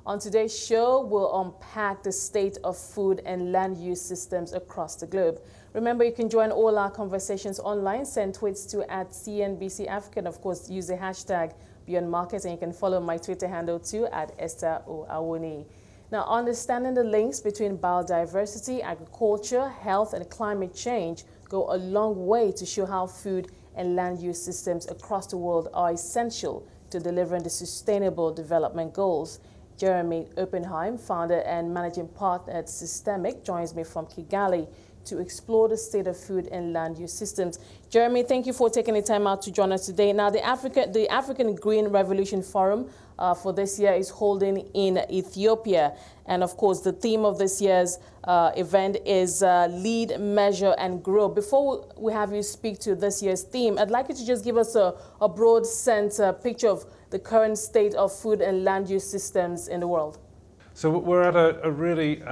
On today's show, we'll unpack the state of food and land use systems across the globe. Remember, you can join all our conversations online, send tweets to @CNBC Africa, and of course, use the hashtag Beyond Markets, and you can follow my Twitter handle too @Esther Awuni. Now, understanding the links between biodiversity, agriculture, health, and climate change go a long way to show how food and land use systems across the world are essential to delivering the Sustainable Development Goals. Jeremy Oppenheim, founder and managing partner at SystemIQ, joins me from Kigali to explore the state of food and land use systems. Jeremy, thank you for taking the time out to join us today. Now, the African Green Revolution Forum for this year is holding in Ethiopia. And of course, the theme of this year's event is Lead, Measure, and Grow. Before we have you speak to this year's theme, I'd like you to just give us a broad sense, picture of the current state of food and land use systems in the world. So we're at a really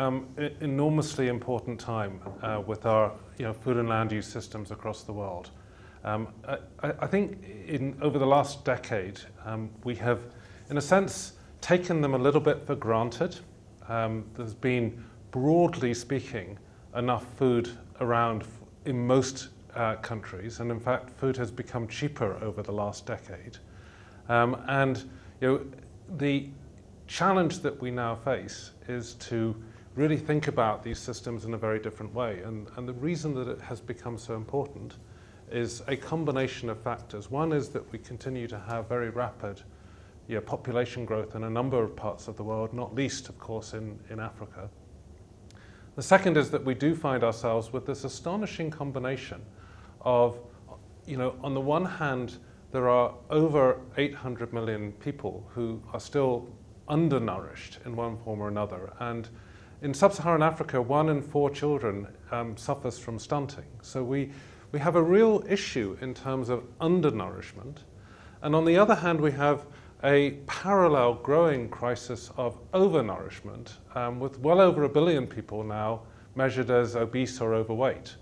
enormously important time with our food and land use systems across the world. I think over the last decade, we have, in a sense, taken them a little bit for granted. There's been, broadly speaking, enough food around in most countries, and in fact, food has become cheaper over the last decade. The challenge that we now face is to really think about these systems in a very different way. And the reason that it has become so important is a combination of factors. One is that we continue to have very rapid population growth in a number of parts of the world, not least, of course, in Africa. The second is that we do find ourselves with this astonishing combination of, on the one hand, there are over 800 million people who are still undernourished in one form or another. And in sub-Saharan Africa, 1 in 4 children suffers from stunting. So we have a real issue in terms of undernourishment. And on the other hand, we have a parallel growing crisis of overnourishment, with well over 1 billion people now measured as obese or overweight.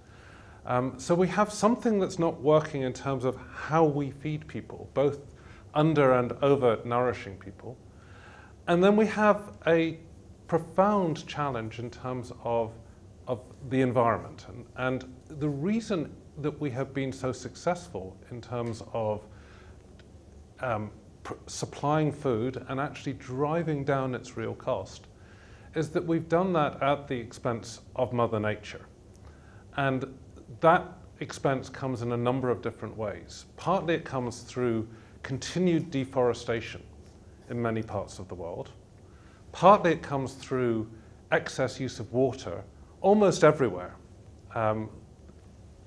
So we have something that's not working in terms of how we feed people, both under and over nourishing people. And then we have a profound challenge in terms of the environment. And the reason that we have been so successful in terms of supplying food and actually driving down its real cost is that we've done that at the expense of Mother Nature. And that expense comes in a number of different ways. Partly it comes through continued deforestation in many parts of the world. Partly it comes through excess use of water almost everywhere.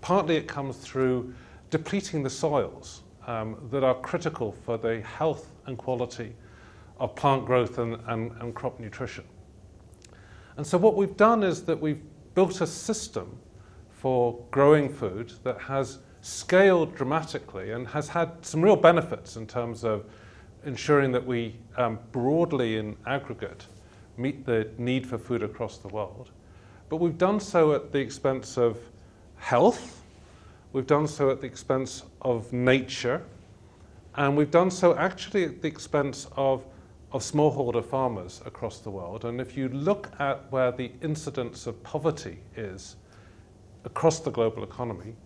Partly it comes through depleting the soils that are critical for the health and quality of plant growth and crop nutrition. And so what we've done is that we've built a system for growing food that has scaled dramatically and has had some real benefits in terms of ensuring that we broadly in aggregate meet the need for food across the world. But we've done so at the expense of health, we've done so at the expense of nature, and we've done so actually at the expense of smallholder farmers across the world. And if you look at where the incidence of poverty is across the global economy,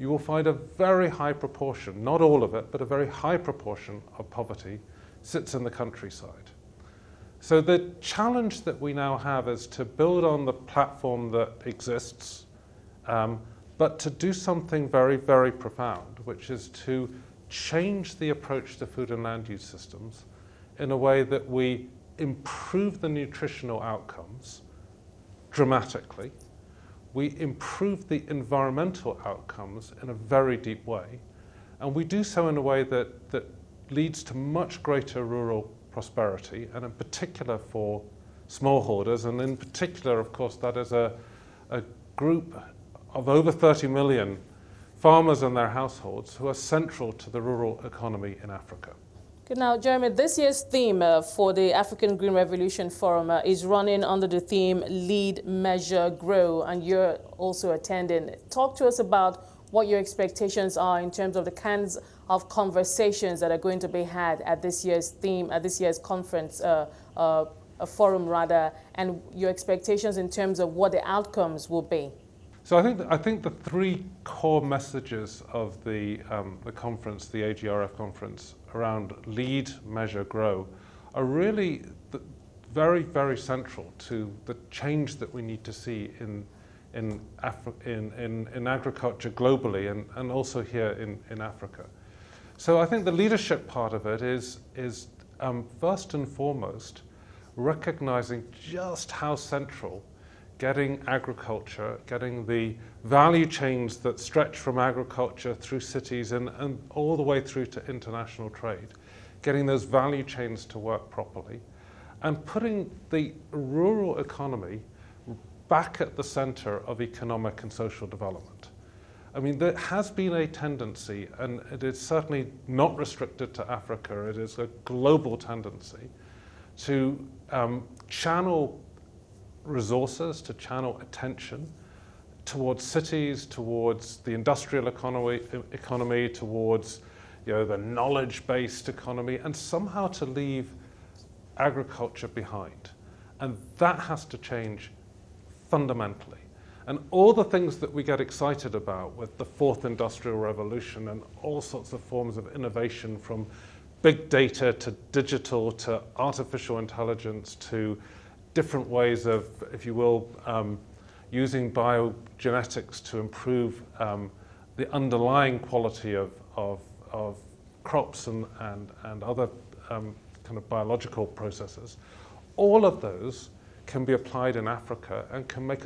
you will find a very high proportion, not all of it, but a very high proportion of poverty sits in the countryside. So the challenge that we now have is to build on the platform that exists, but to do something very, very profound, which is to change the approach to food and land use systems in a way that we improve the nutritional outcomes dramatically. We improve the environmental outcomes in a very deep way, and we do so in a way that leads to much greater rural prosperity, and in particular for smallholders, and in particular, of course, that is a group of over 30 million farmers and their households who are central to the rural economy in Africa. Good. Now, Jeremy, this year's theme for the African Green Revolution Forum is running under the theme Lead, Measure, Grow, and you're also attending. Talk to us about what your expectations are in terms of the kinds of conversations that are going to be had at this year's theme, at this year's conference forum rather, and your expectations in terms of what the outcomes will be? So I think the three core messages of the conference, the AGRF conference, around lead, measure, grow, are really very, very central to the change that we need to see in agriculture globally and also here in Africa. So I think the leadership part of it is first and foremost recognizing just how central getting agriculture, getting the value chains that stretch from agriculture through cities and all the way through to international trade, getting those value chains to work properly, and putting the rural economy back at the center of economic and social development. I mean, there has been a tendency, and it is certainly not restricted to Africa, it is a global tendency, to channel resources, to channel attention towards cities, towards the industrial economy, towards the knowledge-based economy, and somehow to leave agriculture behind. And that has to change fundamentally. And all the things that we get excited about with the fourth industrial revolution and all sorts of forms of innovation, from big data to digital to artificial intelligence to different ways of, if you will, using biogenetics to improve the underlying quality of crops and other kind of biological processes. All of those can be applied in Africa and can make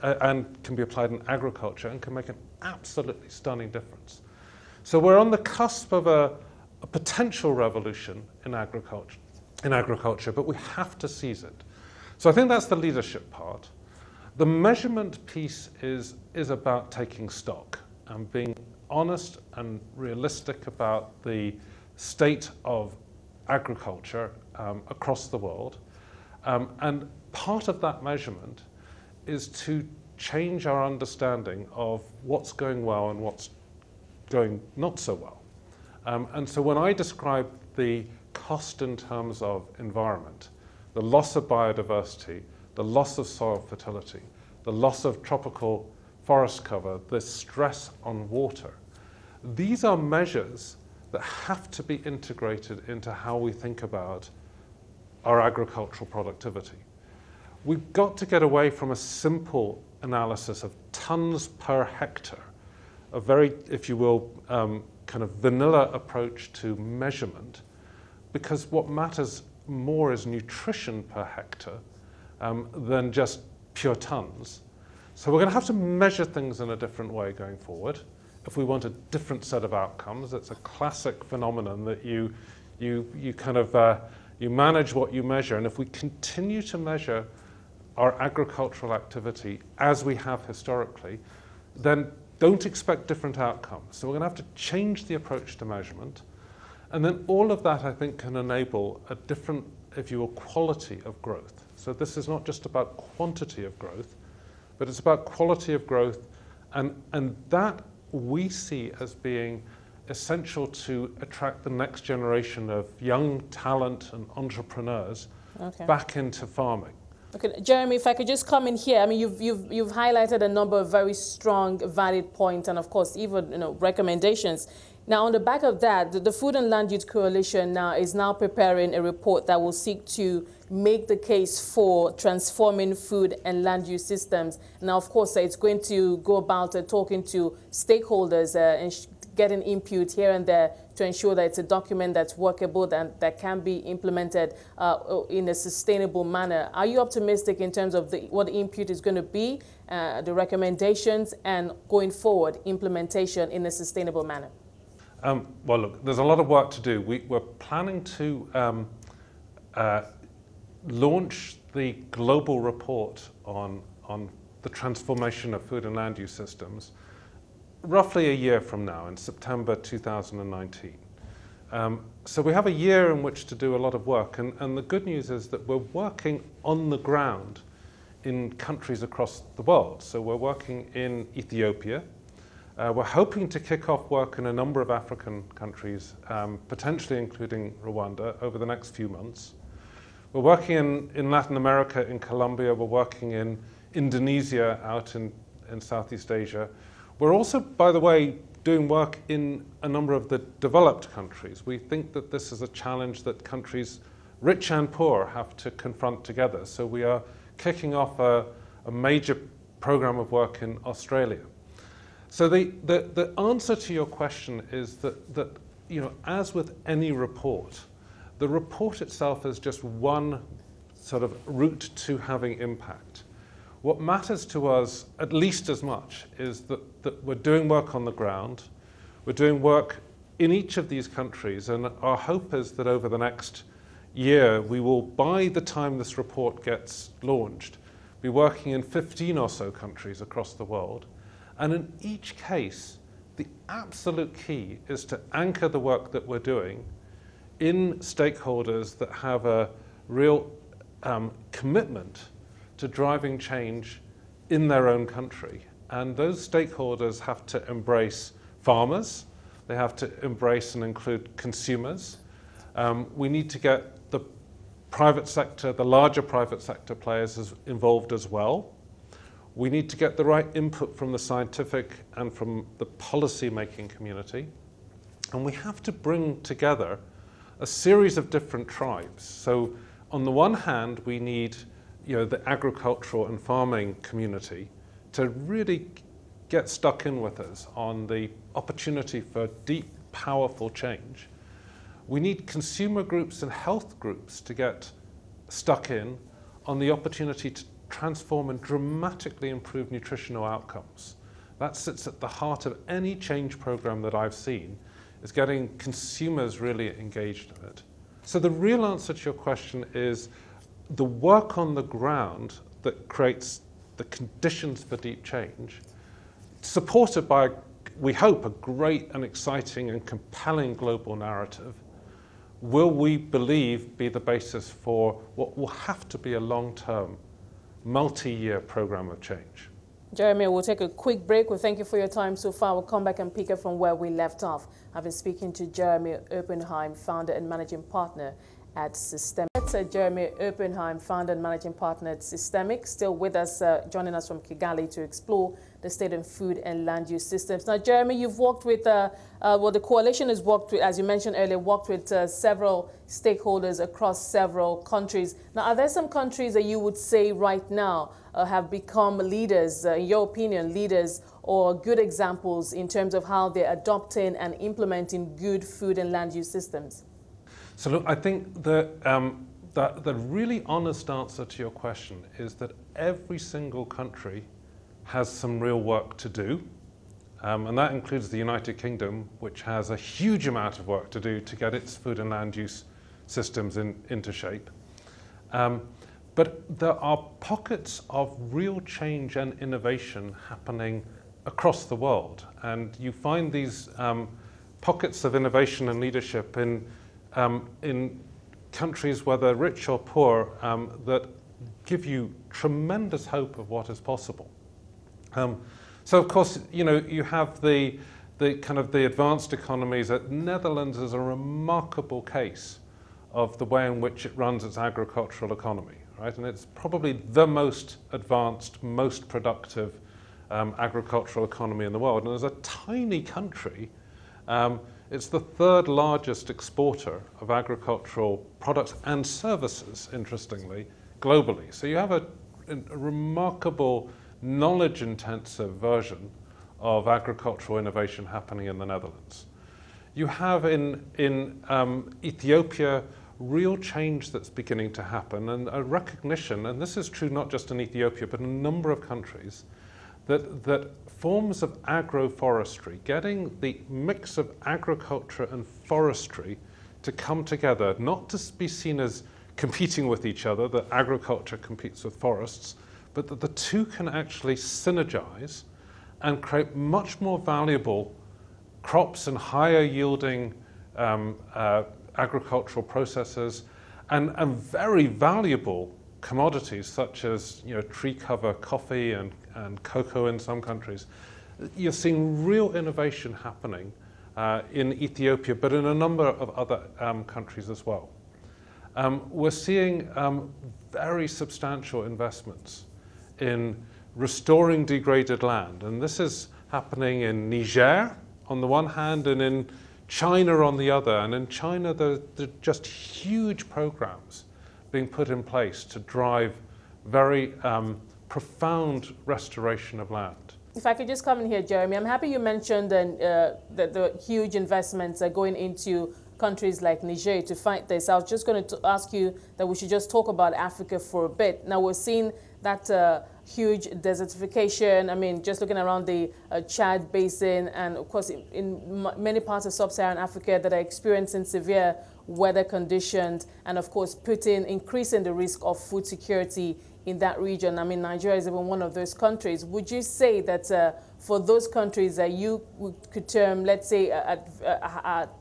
and can be applied in agriculture and can make an absolutely stunning difference. So we're on the cusp of a potential revolution in agriculture, but we have to seize it. So I think that's the leadership part. The measurement piece is about taking stock and being honest and realistic about the state of agriculture across the world. And part of that measurement is to change our understanding of what's going well and what's going not so well. And so when I describe the cost in terms of environment, the loss of biodiversity, the loss of soil fertility, the loss of tropical forest cover, the stress on water, these are measures that have to be integrated into how we think about our agricultural productivity. We've got to get away from a simple analysis of tons per hectare, a very, if you will, kind of vanilla approach to measurement, because what matters more is nutrition per hectare than just pure tons. So we're going to have to measure things in a different way going forward if we want a different set of outcomes. It's a classic phenomenon that you kind of you manage what you measure, and if we continue to measure our agricultural activity as we have historically, then don't expect different outcomes. So we're going to have to change the approach to measurement. And then all of that, I think, can enable a different, if you will, quality of growth. So this is not just about quantity of growth, but it's about quality of growth. And that we see as being essential to attract the next generation of young talent and entrepreneurs back into farming. Okay, Jeremy, if I could just come in here. I mean, you've highlighted a number of very strong, valid points, and of course, even recommendations. Now, on the back of that, the Food and Land Use Coalition now is preparing a report that will seek to make the case for transforming food and land use systems. Now, of course, it's going to go about talking to stakeholders and getting input here and there to ensure that it's a document that's workable and that can be implemented in a sustainable manner. Are you optimistic in terms of what the input is going to be, the recommendations, and going forward, implementation in a sustainable manner? Well, look, there's a lot of work to do. We're planning to launch the global report on the transformation of food and land use systems roughly a year from now, in September 2019. So we have a year in which to do a lot of work, and the good news is that we're working on the ground in countries across the world. So we're working in Ethiopia. We're hoping to kick off work in a number of African countries, potentially including Rwanda, over the next few months. We're working in Latin America, in Colombia. We're working in Indonesia, out in Southeast Asia. We're also, by the way, doing work in a number of the developed countries. We think that this is a challenge that countries, rich and poor, have to confront together. So we are kicking off a major program of work in Australia. So the answer to your question is that you know, as with any report, the report itself is just one sort of route to having impact. What matters to us at least as much is that we're doing work on the ground, we're doing work in each of these countries, and our hope is that over the next year we will, by the time this report gets launched, be working in 15 or so countries across the world. And in each case, the absolute key is to anchor the work that we're doing in stakeholders that have a real commitment to driving change in their own country. And those stakeholders have to embrace farmers, they have to embrace and include consumers. We need to get the private sector, the larger private sector players involved as well. We need to get the right input from the scientific and from the policy-making community. And we have to bring together a series of different tribes. So on the one hand, we need the agricultural and farming community to really get stuck in with us on the opportunity for deep, powerful change. We need consumer groups and health groups to get stuck in on the opportunity to transform and dramatically improve nutritional outcomes. That sits at the heart of any change program that I've seen, is getting consumers really engaged in it. So the real answer to your question is the work on the ground that creates the conditions for deep change, supported by, we hope, a great and exciting and compelling global narrative, will, we believe, be the basis for what will have to be a long-term, multi-year program of change. Jeremy, we'll take a quick break. Well, thank you for your time so far. We'll come back and pick up from where we left off. I've been speaking to Jeremy Oppenheim, founder and managing partner at SystemIQ. Jeremy Oppenheim, founder and managing partner at SystemIQ, still with us, joining us from Kigali to explore the state of food and land use systems. Now, Jeremy, you've worked with, the coalition has worked with, as you mentioned earlier, worked with several stakeholders across several countries. Now, are there some countries that you would say right now have become leaders, in your opinion, leaders or good examples in terms of how they're adopting and implementing good food and land use systems? So look, I think the really honest answer to your question is that every single country has some real work to do. And that includes the United Kingdom, which has a huge amount of work to do to get its food and land use systems into shape. But there are pockets of real change and innovation happening across the world. And you find these pockets of innovation and leadership in countries, whether rich or poor, that give you tremendous hope of what is possible. So of course, you have the kind of the advanced economies. Netherlands is a remarkable case of the way in which it runs its agricultural economy, right? And it's probably the most advanced, most productive agricultural economy in the world. And as a tiny country, it's the third largest exporter of agricultural products and services, interestingly, globally. So you have a remarkable knowledge-intensive version of agricultural innovation happening in the Netherlands. You have in Ethiopia real change that's beginning to happen, and a recognition, and this is true not just in Ethiopia, but in a number of countries, that forms of agroforestry, getting the mix of agriculture and forestry to come together, not to be seen as competing with each other, that agriculture competes with forests, but that the two can actually synergize and create much more valuable crops and higher yielding agricultural processes and very valuable commodities such as tree cover coffee and cocoa in some countries. You're seeing real innovation happening in Ethiopia, but in a number of other countries as well. we're seeing very substantial investments in restoring degraded land. And this is happening in Niger on the one hand and in China on the other. And in China, there are just huge programs being put in place to drive very profound restoration of land. If I could just come in here, Jeremy, I'm happy you mentioned that the huge investments are going into countries like Niger to fight this. I was just going to ask you that we should just talk about Africa for a bit. Now, we're seeing that huge desertification. I mean, just looking around the Chad Basin and, of course, in many parts of sub-Saharan Africa that are experiencing severe weather conditions and, of course, increasing the risk of food security in that region. I mean, Nigeria is even one of those countries. Would you say that for those countries that you could term, let's say, at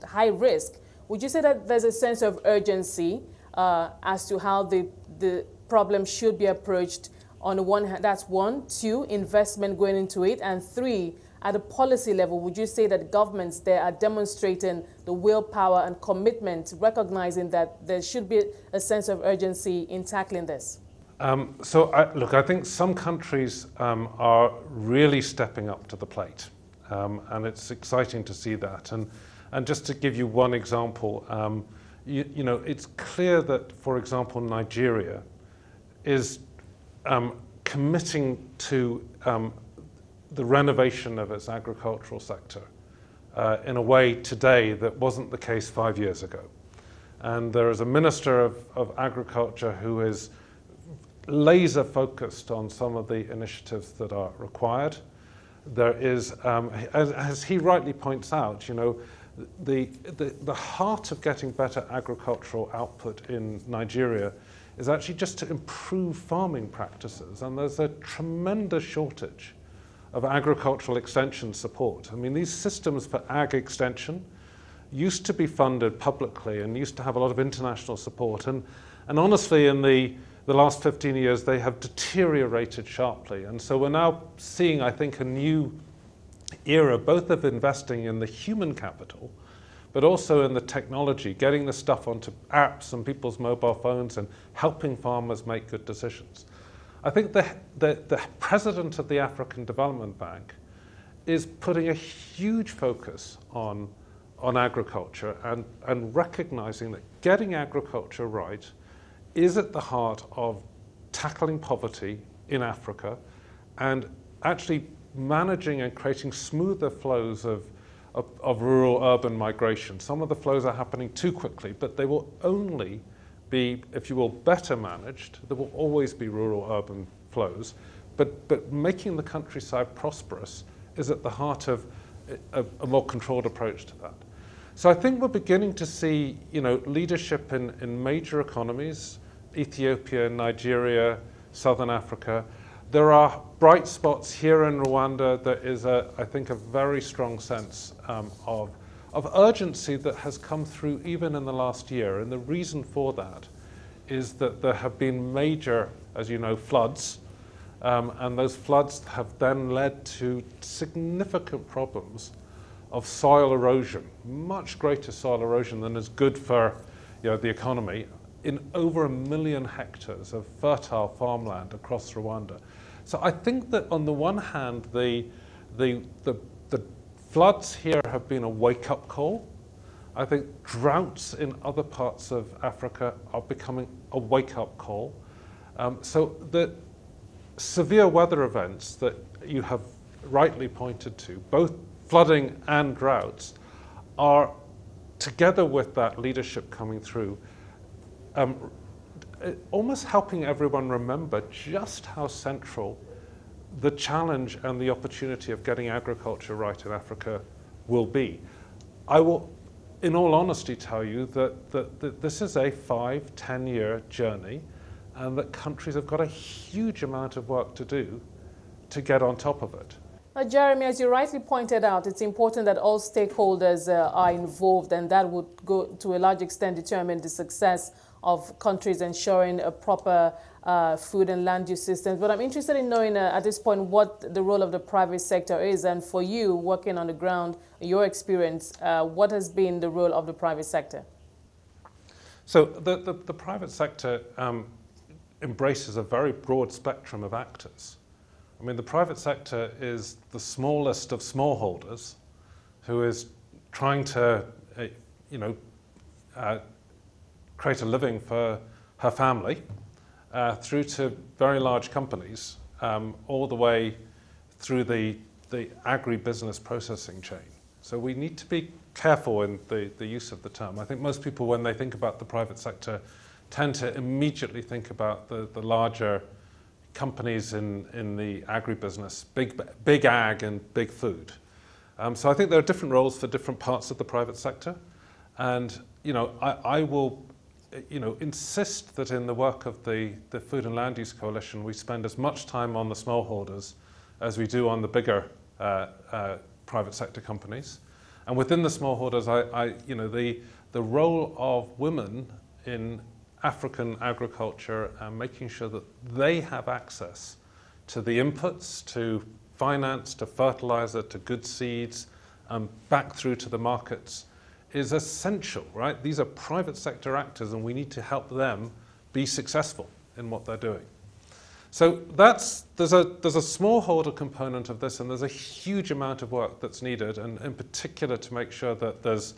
high risk, would you say that there's a sense of urgency as to how the problem should be approached? On the one hand, that's one. Two, investment going into it. And three, at a policy level, would you say that governments there are demonstrating the willpower and commitment, recognizing that there should be a sense of urgency in tackling this? Look, I think some countries are really stepping up to the plate, and it's exciting to see that. And just to give you one example, you know, it's clear that, for example, Nigeria is committing to the renovation of its agricultural sector in a way today that wasn't the case 5 years ago. And there is a Minister of Agriculture who is laser focused on some of the initiatives that are required. There is, as he rightly points out, you know, the heart of getting better agricultural output in Nigeria is actually just to improve farming practices. And there's a tremendous shortage of agricultural extension support. I mean, these systems for ag extension used to be funded publicly and used to have a lot of international support. And honestly, in the last 15 years, they have deteriorated sharply. And so we're now seeing, I think, a new era, both of investing in the human capital, but also in the technology, getting the stuff onto apps and people's mobile phones and helping farmers make good decisions. I think the president of the African Development Bank is putting a huge focus on agriculture and recognizing that getting agriculture right is at the heart of tackling poverty in Africa and actually managing and creating smoother flows of rural-urban migration. Some of the flows are happening too quickly, but they will only be, if you will, better managed. There will always be rural-urban flows, but making the countryside prosperous is at the heart of a more controlled approach to that. So I think we're beginning to see, you know, leadership in major economies, Ethiopia, Nigeria, Southern Africa. There are bright spots here in Rwanda. There is, I think, a very strong sense of urgency that has come through even in the last year. And the reason for that is that there have been major, as you know, floods. And those floods have then led to significant problems of soil erosion, much greater soil erosion than is good for, you know, the economy, in over 1 million hectares of fertile farmland across Rwanda. So I think that on the one hand, the floods here have been a wake-up call. I think droughts in other parts of Africa are becoming a wake-up call. So the severe weather events that you have rightly pointed to, both flooding and droughts, are, together with that leadership coming through, almost helping everyone remember just how central the challenge and the opportunity of getting agriculture right in Africa will be. I will, in all honesty, tell you that this is a 5-10 year journey, and that countries have got a huge amount of work to do to get on top of it. Jeremy, as you rightly pointed out, it's important that all stakeholders are involved, and that would go to a large extent determine the success of countries ensuring a proper food and land use systems. But I'm interested in knowing at this point what the role of the private sector is, and for you working on the ground, your experience, what has been the role of the private sector? So the private sector embraces a very broad spectrum of actors. I mean, the private sector is the smallest of smallholders who is trying to, create a living for her family, through to very large companies, all the way through the agribusiness processing chain. So we need to be careful in the use of the term. I think most people, when they think about the private sector, tend to immediately think about the larger companies in the agribusiness, big ag and big food. So I think there are different roles for different parts of the private sector. And I will insist that in the work of the Food and Land Use Coalition, we spend as much time on the smallholders as we do on the bigger private sector companies. And within the smallholders, the role of women in African agriculture and making sure that they have access to the inputs, to finance, to fertilizer, to good seeds, back through to the markets is essential, right? These are private sector actors and we need to help them be successful in what they're doing. So there's a smallholder component of this, and there's a huge amount of work that's needed, and in particular to make sure that there's,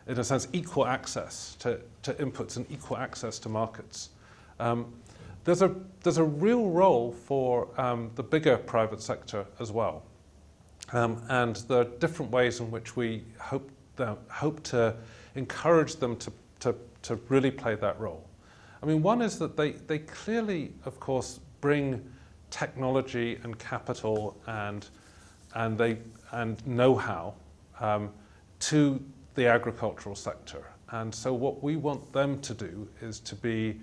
in a sense, equal access to inputs and equal access to markets. There's a real role for the bigger private sector as well, and there are different ways in which we hope to encourage them to really play that role. I mean, one is that they clearly, of course, bring technology and capital and know-how to the agricultural sector. And so what we want them to do is to be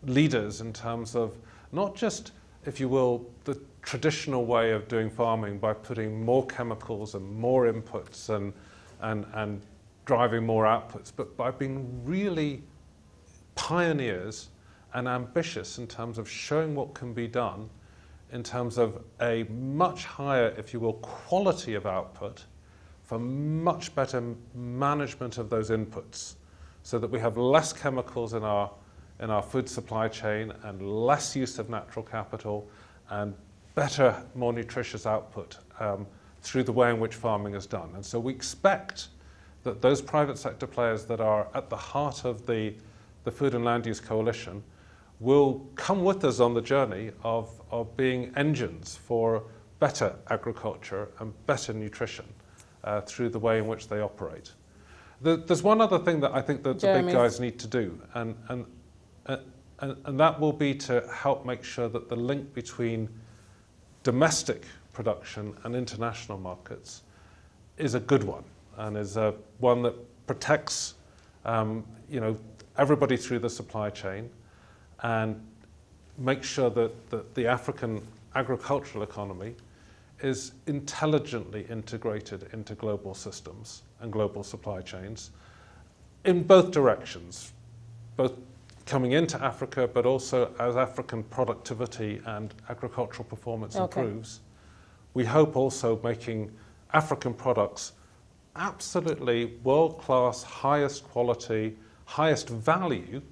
leaders in terms of not just, if you will, the traditional way of doing farming by putting more chemicals and more inputs and driving more outputs, but by being really pioneers and ambitious in terms of showing what can be done in terms of a much higher, if you will, quality of output for much better management of those inputs, so that we have less chemicals in our food supply chain and less use of natural capital and better, more nutritious output through the way in which farming is done. And so we expect that those private sector players that are at the heart of the Food and Land Use Coalition will come with us on the journey of being engines for better agriculture and better nutrition through the way in which they operate. There's one other thing that I think that the big guys need to do, and that will be to help make sure that the link between domestic production and international markets is a good one, and is one that protects everybody through the supply chain, and make sure that the African agricultural economy is intelligently integrated into global systems and global supply chains in both directions, both coming into Africa, but also as African productivity and agricultural performance improves. We hope also making African products absolutely world-class, highest quality, highest value,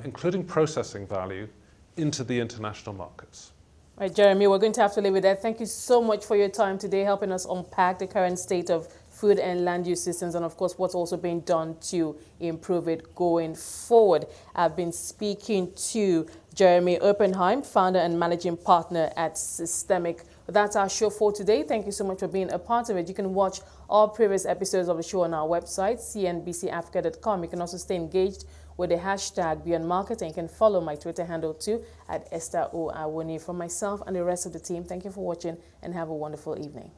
including processing value, into the international markets. Right, Jeremy, we're going to have to leave it there. Thank you so much for your time today, helping us unpack the current state of food and land use systems, and of course what's also being done to improve it going forward. I've been speaking to Jeremy Oppenheim, founder and managing partner at SystemIQ. That's our show for today. Thank you so much for being a part of it. You can watch all previous episodes of the show on our website, cnbcafrica.com. You can also stay engaged with the hashtag Beyond Market, and you can follow my Twitter handle too at Esther O. Awoni. From myself and the rest of the team, thank you for watching and have a wonderful evening.